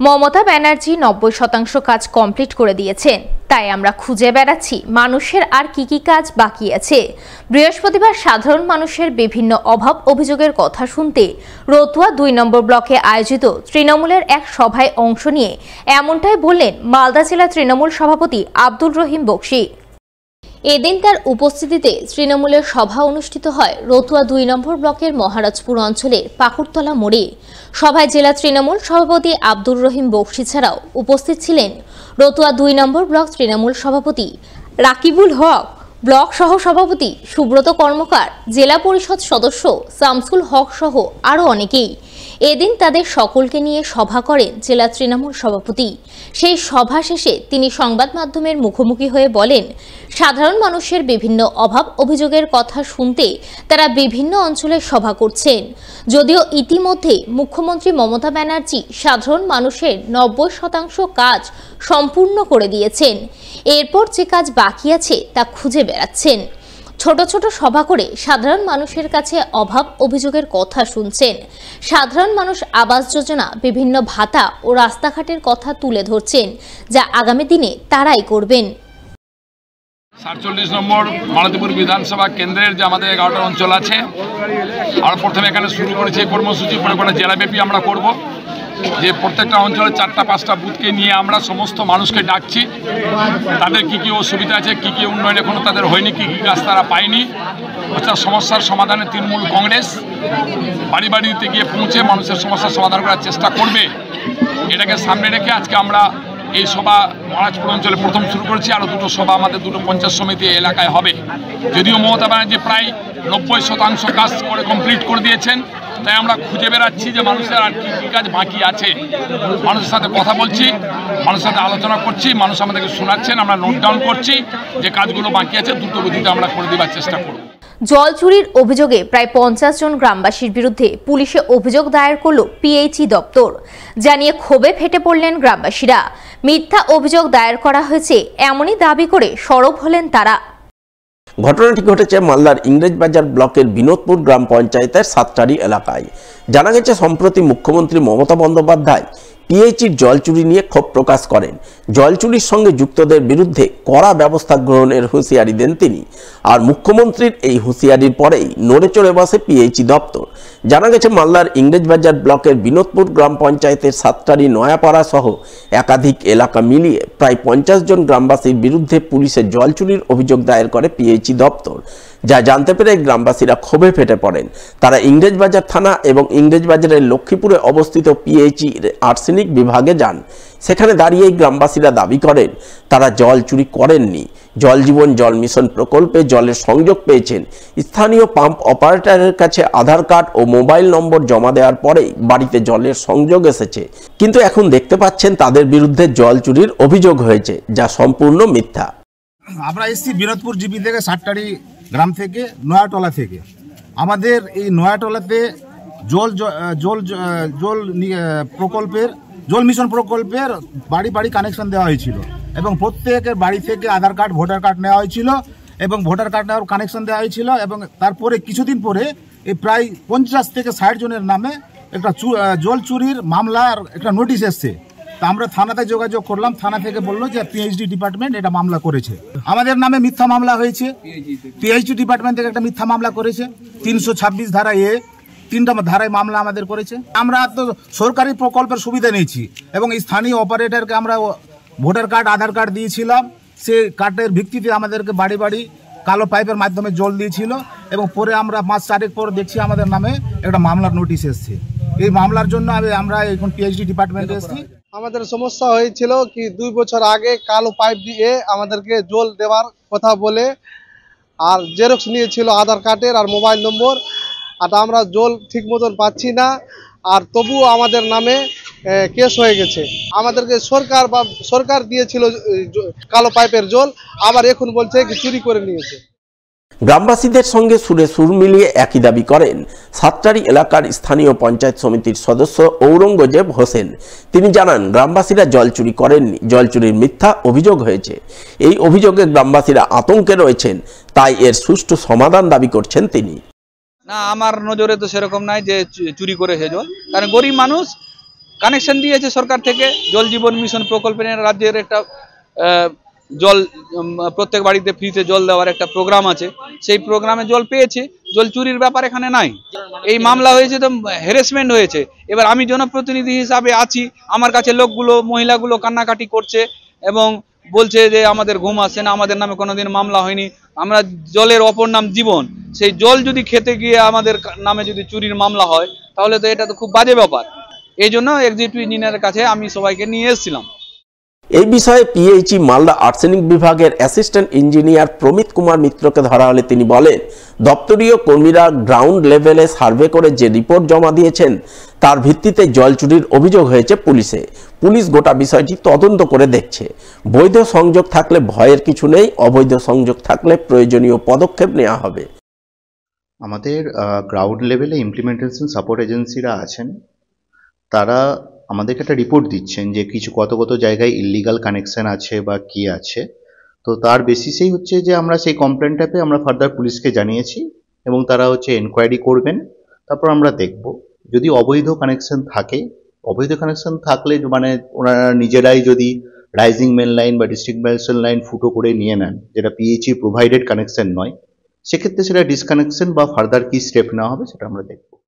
মমতা ব্যানার্জি 90% কাজ কমপ্লিট করে দিয়েছেন, তাই আমরা খুঁজে বেড়াচ্ছি মানুষের আর কি কি কাজ বাকি আছে। বৃহস্পতিবার সাধারণ মানুষের বিভিন্ন অভাব অভিযোগের কথা শুনতে রতুয়া 2 নম্বর ব্লকে আয়োজিত তৃণমূলের এক সভায় অংশ নিয়ে এমনটাই বললেন মালদা জেলা তৃণমূল সভাপতি আব্দুর রহিম বক্সী। এদিন তার উপস্থিতিতে তৃণমূলের সভা অনুষ্ঠিত হয় রতুয়া 2 নম্বর ব্লকের মহারাজপুর অঞ্চলের পাকুড়তলা মোড়ে। সভায় জেলা তৃণমূল সভাপতি আব্দুর রহিম বক্সী ছাড়াও উপস্থিত ছিলেন রতুয়া 2 নম্বর ব্লক তৃণমূল সভাপতি রাকিবুল হক, ব্লক সহ সভাপতি সুব্রত কর্মকার, জেলা পরিষদ সদস্য শামসুল হক সহ আরও অনেকেই। এদিন তাদের সকলকে নিয়ে সভা করেন জেলা তৃণমূল সভাপতি। সেই সভা শেষে তিনি সংবাদ মাধ্যমের মুখোমুখি হয়ে বলেন, সাধারণ মানুষের বিভিন্ন অভাব অভিযোগের কথা শুনতে তারা বিভিন্ন অঞ্চলে সভা করছেন। যদিও ইতিমধ্যে মুখ্যমন্ত্রী মমতা ব্যানার্জি সাধারণ মানুষের 90% কাজ সম্পূর্ণ করে দিয়েছেন, এরপর যে কাজ বাকি আছে তা খুঁজে বেড়াচ্ছেন। ছোট ছোট সভা করে সাধারণ মানুষের কাছে অভাব অভিযোগের কথা শুনছেন। সাধারণ মানুষ আবাস যোজনা, বিভিন্ন ভাতা ও রাস্তাঘাটের কথা তুলে ধরছেন, যা আগামী দিনে তারাই করবেন। 47 নম্বর মালতীপুর বিধানসভা কেন্দ্রের যে আমাদের 11টা অঞ্চল আছে, আমরা প্রথমে এখানে শুরু করেছি কর্মসূচি, পরে করে জেলাব্যাপী আমরা করব। যে প্রত্যেকটা অঞ্চলে 4টা-5টা বুথকে নিয়ে আমরা সমস্ত মানুষকে ডাকছি, তাদের কি কি অসুবিধা আছে, কি কি উন্নয়ন এখনো তাদের হয়নি, কি কি কাজ তারা পায়নি, অর্থাৎ সমস্যার সমাধানে তৃণমূল কংগ্রেস বাড়ি বাড়িতে গিয়ে পৌঁছে মানুষের সমস্যার সমাধান করার চেষ্টা করবে। এটাকে সামনে রেখে আজকে আমরা এই সভা মহারাজপুর অঞ্চলে প্রথম শুরু করেছি। আরও 2টো সভা আমাদের 2টো পঞ্চায়েত সমিতি এলাকায় হবে। যদিও মমতা ব্যানার্জি প্রায় 90% কাজ করে কমপ্লিট করে দিয়েছেন, তাই আমরা খুঁজে বেড়াচ্ছি যে মানুষের আর কী কী কাজ বাকি আছে। মানুষের সাথে কথা বলছি, মানুষের সাথে আলোচনা করছি, মানুষ আমাদেরকে শোনাচ্ছেন, আমরা নোট ডাউন করছি যে কাজগুলো বাকি আছে দ্রুত গতিতে আমরা করে দেওয়ার চেষ্টা করব। জল চুরির অভিযোগে প্রায় 50 জন গ্রামবাসীর বিরুদ্ধে পুলিশে অভিযোগ দায়ের করল পিএইচই দপ্তর। জানিয়ে ক্ষোভে ফেটে পড়লেন গ্রামবাসীরা। মিথ্যা অভিযোগ দায়ের করা হয়েছে এমনই দাবি করে সরব হলেন তারা। ঘটনাটি ঘটেছে মালদার ইংরেজবাজার ব্লকের বিনোদপুর গ্রাম পঞ্চায়েতের সাতটারি এলাকায়। জানা গেছে, সম্প্রতি মুখ্যমন্ত্রী মমতা বন্দ্যোপাধ্যায় পিএইচির জল চুরি নিয়ে ক্ষোভ প্রকাশ করেন। জল চুরির সঙ্গে যুক্তদের বিরুদ্ধে কড়া ব্যবস্থা গ্রহণের হুঁশিয়ারি দেন তিনি। আর মুখ্যমন্ত্রীর এই হুঁশিয়ারির পরেই নড়ে চড়ে বসে পিএইচই দপ্তর। জানা গেছে, মালদার ইংরেজবাজার ব্লকের বিনোদপুর গ্রাম পঞ্চায়েতের সাতটারি, নয়াপাড়া সহ একাধিক এলাকা মিলিয়ে প্রায় 50 জন গ্রামবাসীর বিরুদ্ধে পুলিশে জল চুরির অভিযোগ দায়ের করে পিএইচই দপ্তর। যা জানতে পেরে গ্রামবাসীরা ক্ষোভে ফেটে পড়েন। তারা ইংরেজবাজার থানা এবং ইংরেজবাজারের লক্ষ্মীপুরে অবস্থিত পিএইচির আর্সেনিক বিভাগে যান। সেখানে দাঁড়িয়েই গ্রামবাসীরা দাবি করেন তারা জল চুরি করেননি। জল জীবন জল মিশন প্রকল্পে জলের সংযোগ পেয়েছেন। স্থানীয় পাম্প অপারেটরের কাছে আধার কার্ড ও মোবাইল নম্বর জমা দেওয়ার পরেই বাড়িতে জলের সংযোগ এসেছে। কিন্তু এখন দেখতে পাচ্ছেন তাদের বিরুদ্ধে জল চুরির অভিযোগ হয়েছে, যা সম্পূর্ণ মিথ্যা। আমরা এসেছি বিনোদপুর জিপি থেকে, সাতটারি গ্রাম থেকে, নয়াটলা থেকে। আমাদের এই নয়াটলাতে জল প্রকল্পের, জল মিশন প্রকল্পের বাড়ি বাড়ি কানেকশন দেওয়া হয়েছিল এবং প্রত্যেকের বাড়ি থেকে আধার কার্ড, ভোটার কার্ড নেওয়া হয়েছিল এবং ভোটার কার্ড নেওয়ার কানেকশন দেওয়া হয়েছিল। এবং তারপরে কিছুদিন পরে এই প্রায় 50 থেকে 60 জনের নামে একটা জল চুরির মামলার একটা নোটিশ এসছে। তা আমরা থানাতে যোগাযোগ করলাম, থানা থেকে বললো যে পিএইচডি ডিপার্টমেন্ট এটা মামলা করেছে। আমাদের নামে মিথ্যা মামলা হয়েছে। পিএইচডি ডিপার্টমেন্ট থেকে একটা মিথ্যা মামলা করেছে। 326 ধারা 3টা ধারায় মামলা আমাদের করেছে। আমরা তো সরকারি প্রকল্পের সুবিধা নিয়েছি এবং স্থানীয় অপারেটরকে আমরা ভোটার কার্ড, আধার কার্ড দিয়েছিলাম। সে কার্ডের ভিত্তিতে আমাদেরকে বাড়ি বাড়ি কালো পাইপের মাধ্যমে জল দিয়েছিল এবং পরে আমরা 5 তারিখ পর দেখছি আমাদের নামে একটা মামলার নোটিশ এসছে। এই মামলার জন্য আমরা এখন পিএইচডি ডিপার্টমেন্টে এসেছি। আমাদের সমস্যা হয়েছিল কি 2 বছর আগে কালো পাইপ দিয়ে আমাদেরকে জল দেওয়ার কথা বলে, আর জেরক্স নিয়েছিল আধার কার্ডের আর মোবাইল নম্বর। আর আমরা জল ঠিক মতন পাচ্ছি না, আর তবুও আমাদের নামে কেস হয়ে গেছে। আমাদেরকে সরকার দিয়েছিল কালো পাইপের জল, আবার এখন বলছে কি চুরি করে নিয়েছে। গ্রামবাসীদের সঙ্গে সুরে সুর মিলিয়ে একই দাবি করেন সাতটারি এলাকার স্থানীয় পঞ্চায়েত সমিতির সদস্য ঔরঙ্গজেব হোসেন। তিনি জানান, গ্রামবাসীরা জল চুরি করেননি, জল চুরির মিথ্যা অভিযোগ হয়েছে। এই অভিযোগে গ্রামবাসীরা আতঙ্কে রয়েছেন, তাই এর সুষ্ঠু সমাধান দাবি করছেন তিনি। না, আমার নজরে তো সেরকম নাই যে চুরি করেছে জল, কারণ গরিব মানুষ কানেকশন দিয়েছে সরকার থেকে জল জীবন মিশন প্রকল্পে রাজ্যের একটা জল প্রত্যেক বাড়িতে ফ্রিতে জল দেওয়ার একটা প্রোগ্রাম আছে, সেই প্রোগ্রামে জল পেয়েছে। জল চুরির ব্যাপার এখানে নাই। এই মামলা হয়েছে তো হ্যারাসমেন্ট হয়েছে। এবার আমি জনপ্রতিনিধি হিসাবে আছি, আমার কাছে লোকগুলো মহিলাগুলো কান্নাকাটি করছে এবং বলছে যে আমাদের ঘুম আসছে না, আমাদের নামে কোনোদিন মামলা হয়নি, আমরা জলের অপর নাম জীবন, সেই জল যদি খেতে গিয়ে আমাদের নামে যদি চুরির মামলা হয় তাহলে তো এটা তো খুব বাজে ব্যাপার। এই জন্য এক্সিকিউটিভ ইঞ্জিনিয়ারের কাছে আমি সবাইকে নিয়ে এসেছিলাম। এই বিষয়ে পিএইচই মালদা আর্সেনিক বিভাগের অ্যাসিস্ট্যান্ট ইঞ্জিনিয়ার প্রমিত কুমার মিত্রকে ধরা হলে তিনি বলেন, দপ্তরীয় কর্মীরা গ্রাউন্ড লেভেলে সার্ভে করে যে রিপোর্ট জমা দিয়েছেন তার ভিত্তিতে জল চুরির অভিযোগ হয়েছে পুলিশে। পুলিশ গোটা বিষয়টি তদন্ত করে দেখছে। বৈধ সংযোগ থাকলে ভয়ের কিছু নেই, অবৈধ সংযোগ থাকলে প্রয়োজনীয় পদক্ষেপ নেওয়া হবে। আমাদের গ্রাউন্ড লেভেলে ইমপ্লিমেন্টেশন সাপোর্ট এজেন্সিরা আছেন, তারা আমাদেরকে একটা রিপোর্ট দিচ্ছেন যে কিছু কত কত জায়গায় ইললিগাল কানেকশন আছে বা কি আছে। তো তার বেসিসেই হচ্ছে যে আমরা সেই কমপ্লেনটা পেয়ে আমরা ফার্দার পুলিশকে জানিয়েছি এবং তারা হচ্ছে এনকোয়ারি করবেন। তারপর আমরা দেখব যদি অবৈধ কানেকশন থাকে, অবৈধ কানেকশন থাকলে মানে ওনারা নিজেরাই যদি রাইজিং মেন লাইন বা ডিস্ট্রিক্ট মেন লাইন ফুটো করে নিয়ে নেন, যেটা পিএইচই প্রোভাইডেড কানেকশন নয়, সেক্ষেত্রে সেটা ডিসকানেকশন বা ফার্দার কি স্টেপ নেওয়া হবে সেটা আমরা দেখব।